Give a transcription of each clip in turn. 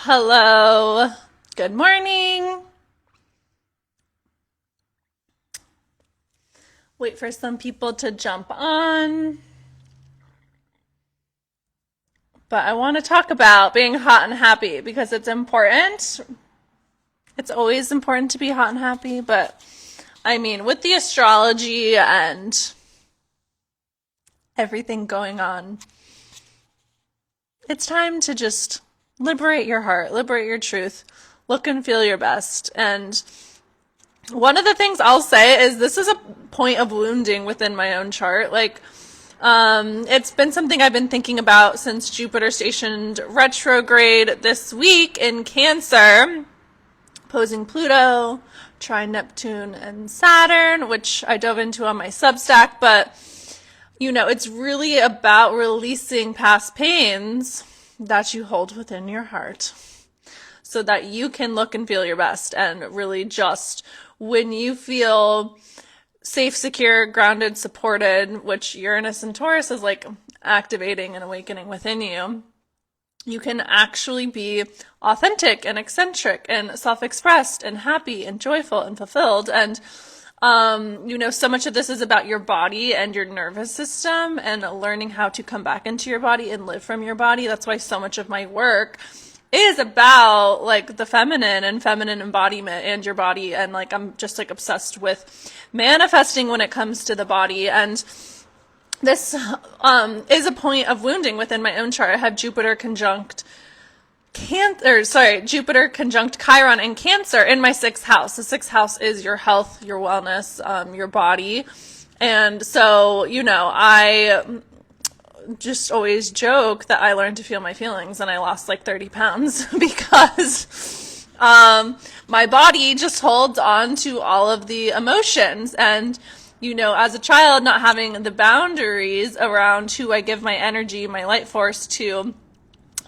Hello. Good morning. Wait for some people to jump on. But I want to talk about being hot and happy because it's important. It's always important to be hot and happy, but I mean, with the astrology and everything going on, it's time to just liberate your heart, liberate your truth, look and feel your best. And one of the things I'll say is this is a point of wounding within my own chart. It's been something I've been thinking about since Jupiter stationed retrograde this week in Cancer, opposing Pluto, trine Neptune and Saturn, which I dove into on my Substack. But, it's really about releasing past pains that you hold within your heart so that you can look and feel your best. And really just when you feel safe, secure, grounded, supported, which Uranus and Taurus is like activating and awakening within you, you can actually be authentic and eccentric and self-expressed and happy and joyful and fulfilled. And, so much of this is about your body and your nervous system and learning how to come back into your body and live from your body. That's why so much of my work is about like the feminine and feminine embodiment and your body. And like, I'm just like obsessed with manifesting when it comes to the body. And this, is a point of wounding within my own chart. I have Jupiter conjunct Jupiter conjunct Chiron in Cancer in my sixth house. The sixth house is your health, your wellness, your body. And so, I just always joke that I learned to feel my feelings and I lost like 30 pounds because my body just holds on to all of the emotions. And, as a child, not having the boundaries around who I give my energy, my light force to,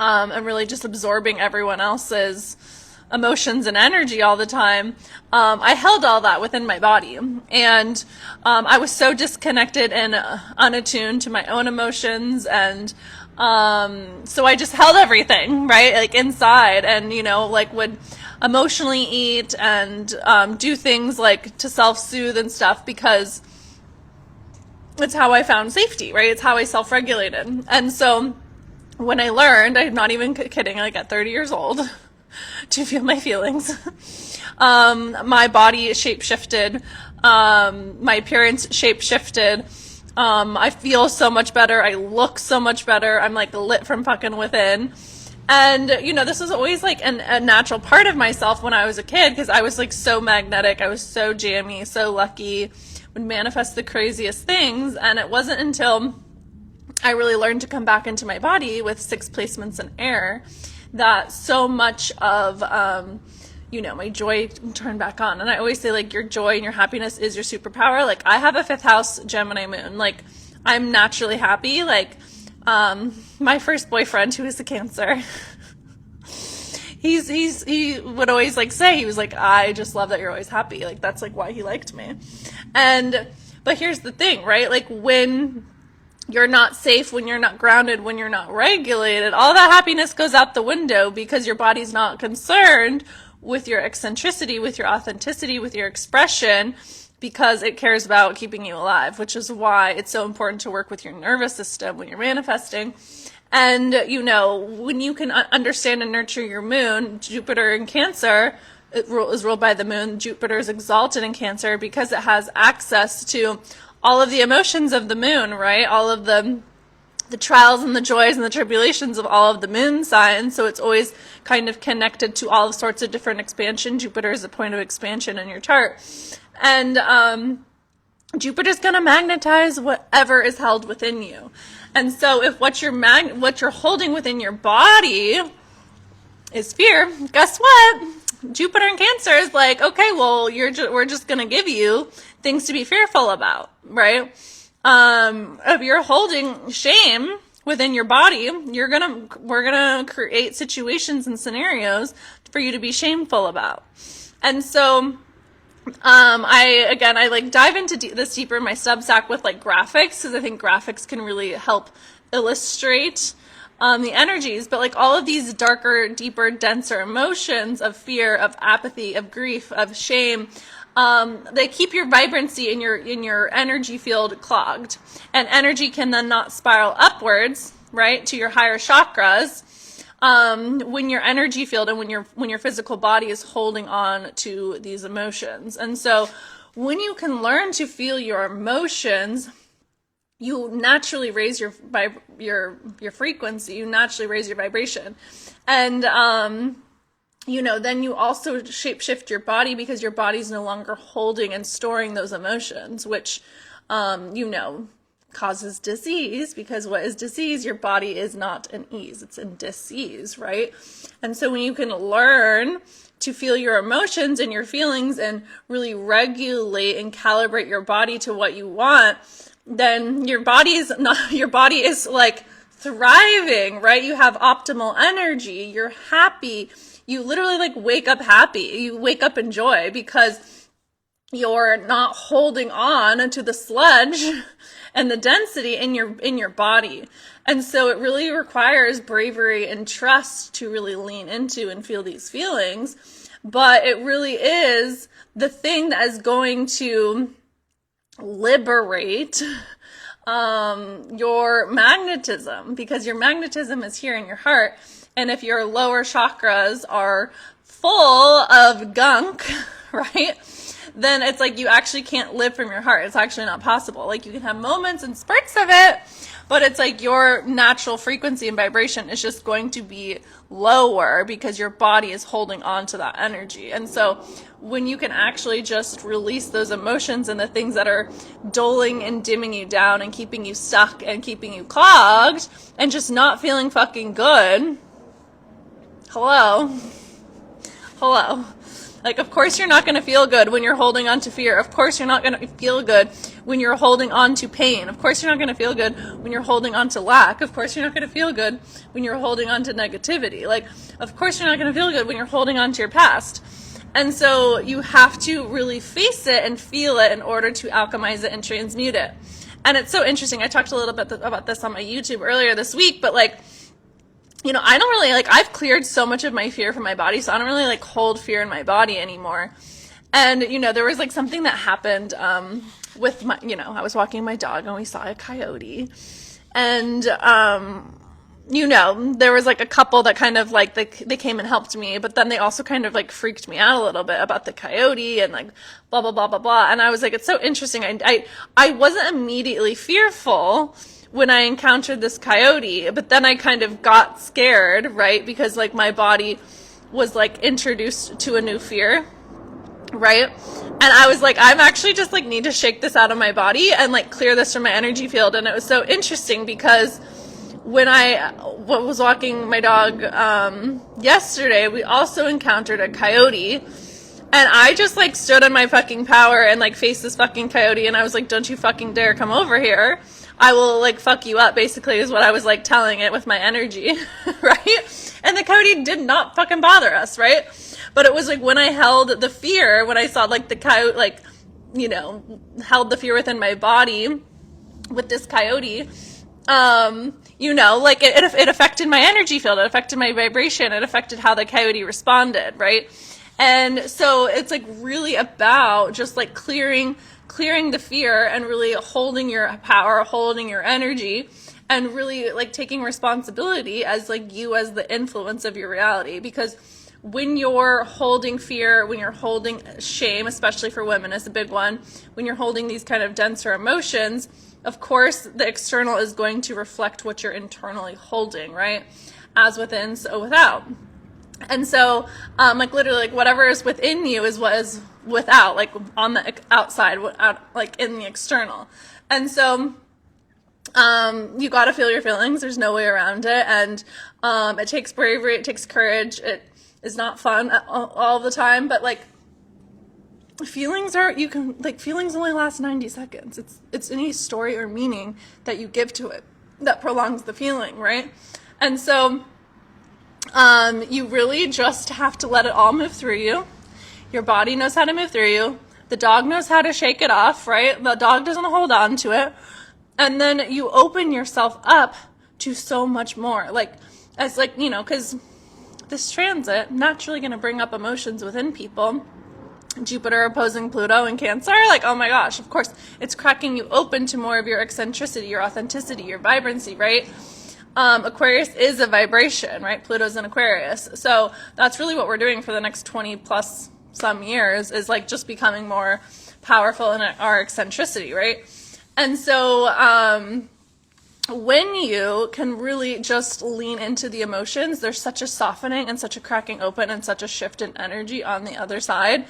and really just absorbing everyone else's emotions and energy all the time, I held all that within my body. And I was so disconnected and unattuned to my own emotions. And so I just held everything, right? Like inside and, would emotionally eat and do things like to self-soothe and stuff because it's how I found safety, right? It's how I self-regulated. And so when I learned, I'm not even kidding, like at 30 years old, to feel my feelings. My body shape shifted. My appearance shape shifted. I feel so much better. I look so much better. I'm like lit from fucking within. And, this was always like a natural part of myself when I was a kid because I was like so magnetic. I was so jammy, so lucky, would manifest the craziest things. And it wasn't until I really learned to come back into my body with 6 placements in air that so much of, my joy turned back on. And I always say like your joy and your happiness is your superpower. Like I have a 5th house Gemini moon. Like I'm naturally happy. Like, my first boyfriend who is a Cancer, he would always like say, he was like, I just love that you're always happy. Like that's like why he liked me. But here's the thing, right? Like when you're not safe, when you're not grounded, when you're not regulated, all that happiness goes out the window because your body's not concerned with your eccentricity, with your authenticity, with your expression, because it cares about keeping you alive, which is why it's so important to work with your nervous system when you're manifesting. And, when you can understand and nurture your moon, Jupiter in Cancer, is ruled by the moon. Jupiter is exalted in Cancer because it has access to all of the emotions of the moon, right? All of the trials and the joys and the tribulations of all of the moon signs. So it's always kind of connected to all sorts of different expansion. Jupiter is a point of expansion in your chart. And Jupiter's going to magnetize whatever is held within you. And so if what you're holding within your body is fear, guess what? Jupiter in Cancer is like, okay, well, we're just going to give you things to be fearful about, right? If you're holding shame within your body, we're going to create situations and scenarios for you to be shameful about. And so, I like dive into this deeper in my Substack with like graphics because I think graphics can really help illustrate the energies, but like all of these darker, deeper, denser emotions of fear, of apathy, of grief, of shame, they keep your vibrancy in your energy field clogged, and energy can then not spiral upwards, right, to your higher chakras, when your energy field and when your physical body is holding on to these emotions. And so when you can learn to feel your emotions, you naturally raise your frequency, you naturally raise your vibration. And then you also shape shift your body, because your body's no longer holding and storing those emotions, which causes disease, because what is disease? Your body is not in ease, it's in dis-ease, right? And so when you can learn to feel your emotions and your feelings and really regulate and calibrate your body to what you want, then your body is like thriving, right? You have optimal energy, you're happy, you literally like wake up happy, you wake up in joy, because you're not holding on to the sludge and the density in your body. And so it really requires bravery and trust to really lean into and feel these feelings. But it really is the thing that is going to liberate your magnetism, because your magnetism is here in your heart. And if your lower chakras are full of gunk, right, then it's like you actually can't live from your heart. It's actually not possible. Like, you can have moments and spurts of it, but it's like your natural frequency and vibration is just going to be lower because your body is holding on to that energy. And so when you can actually just release those emotions and the things that are dulling and dimming you down and keeping you stuck and keeping you clogged and just not feeling fucking good. Hello. Like, of course you're not going to feel good when you're holding on to fear. Of course you're not going to feel good when you're holding on to pain. Of course you're not going to feel good when you're holding on to lack. Of course you're not going to feel good when you're holding on to negativity. Like, of course you're not going to feel good when you're holding on to your past. And so you have to really face it and feel it in order to alchemize it and transmute it. And it's so interesting. I talked a little bit about this on my YouTube earlier this week, but like, I don't really, I've cleared so much of my fear from my body, so I don't really, hold fear in my body anymore. And, there was, something that happened, with my, I was walking my dog and we saw a coyote. And, there was, a couple that kind of, they came and helped me, but then they also kind of, freaked me out a little bit about the coyote and, blah, blah, blah, blah, blah. And I was like, it's so interesting. I wasn't immediately fearful when I encountered this coyote, but then I kind of got scared, right? Because my body was introduced to a new fear, right? And I was like, I'm actually just need to shake this out of my body and clear this from my energy field. And it was so interesting because when I was walking my dog yesterday, we also encountered a coyote. And I just stood in my fucking power and faced this fucking coyote, and I was like, don't you fucking dare come over here. I will fuck you up, basically, is what I was telling it with my energy, right? And the coyote did not fucking bother us, right? But it was when I held the fear, when I saw the coyote, held the fear within my body with this coyote, it affected my energy field, it affected my vibration, it affected how the coyote responded, right? And so it's really about just clearing the fear and really holding your power, holding your energy, and really taking responsibility as you as the influence of your reality. Because when you're holding fear, when you're holding shame, especially for women is a big one, when you're holding these kind of denser emotions, of course the external is going to reflect what you're internally holding, right? As within, so without. And so, literally, whatever is within you is what is without, on the outside, in the external. And so, you gotta feel your feelings. There's no way around it. And, it takes bravery, it takes courage. It is not fun all the time, but, feelings feelings only last 90 seconds. It's any story or meaning that you give to it that prolongs the feeling, right? And so, you really just have to let it all move through you. Your body knows how to move through you. The dog knows how to shake it off, right? The dog doesn't hold on to it. And then you open yourself up to so much more. Like, as like, you know, because this transit naturally going to bring up emotions within people. Jupiter opposing Pluto in Cancer, like, oh my gosh, of course, it's cracking you open to more of your eccentricity, your authenticity, your vibrancy, right? Aquarius is a vibration, right? Pluto's in Aquarius. So that's really what we're doing for the next 20 plus some years, is like just becoming more powerful in our eccentricity, right? And so when you can really just lean into the emotions, there's such a softening and such a cracking open and such a shift in energy on the other side.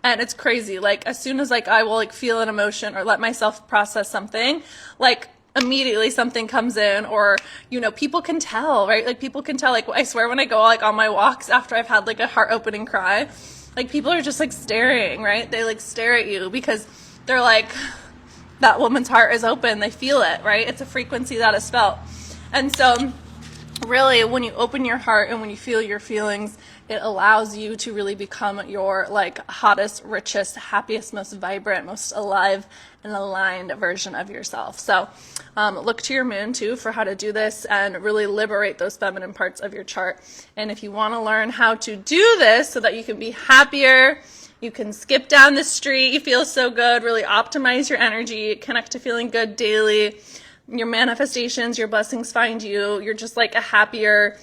And it's crazy. Like, as soon as like I will like feel an emotion or let myself process something, like immediately something comes in, or, you know, people can tell, right? Like, people can tell, like, I swear when I go like on my walks after I've had like a heart opening cry, like people are just like staring, right? They like stare at you because they're like, that woman's heart is open. They feel it, right? It's a frequency that is felt. And so really, when you open your heart and when you feel your feelings, it allows you to really become your like hottest, richest, happiest, most vibrant, most alive and aligned version of yourself. So look to your moon too for how to do this and really liberate those feminine parts of your chart. And if you want to learn how to do this so that you can be happier, you can skip down the street, you feel so good, really optimize your energy, connect to feeling good daily, your manifestations, your blessings find you, you're just like a happier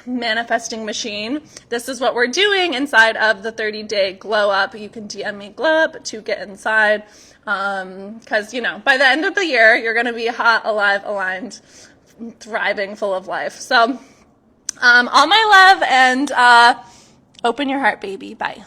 manifesting machine. This is what we're doing inside of the 30-day glow up. You can DM me glow up to get inside, because, you know, by the end of the year, you're going to be hot, alive, aligned, thriving, full of life. So all my love, and open your heart, baby. Bye.